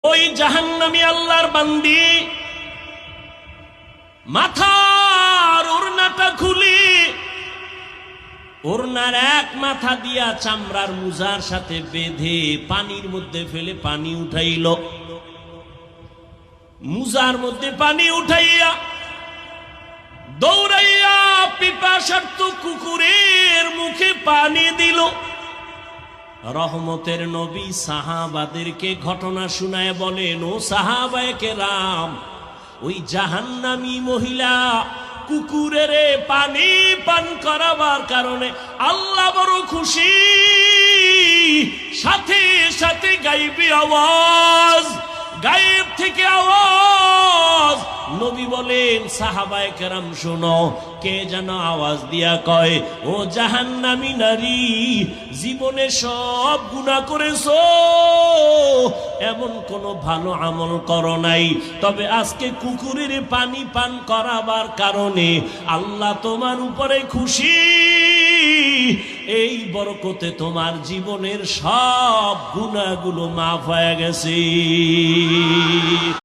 ওই জাহান্নামী আল্লাহর বান্দি মাথার ওড়নাটা খুলি ওড়নার এক মাথা দিয়া চামড়ার মুজার সাথে বেঁধে পানির মধ্যে ফেলে পানি উঠাইল। মুজার মধ্যে পানি উঠাইয়া দৌড়াইয়া পিপাসার্ত কুকুরের মুখে পানি দিল। রহমতের নবী সাহাবাদেরকে ঘটনা শুনায় বলেন, ও সাহাবায়ে কেরাম, ওই জাহান্নামী মহিলা কুকুরের পানি পান করাবার কারণে আল্লাহ বড় খুশি। সাথে সাথে গায়েবী আওয়াজ, গায়েব থেকে আওয়াজ। নবী বলেন, সাহাবায়ে কেরাম শোনো, কে যেন আওয়াজ দিয়া কয়, ও জাহান্নামী নারী, জীবনে সব গুনাহ করেছো, এমন কোনো ভালো আমল করো নাই, তবে আজকে কুকুরের পানি পান করাবার কারণে আল্লাহ তোমার উপরে খুশি। এই বরকতে তোমার জীবনের সব গুনাহগুলো মাফ হয়ে গেছে।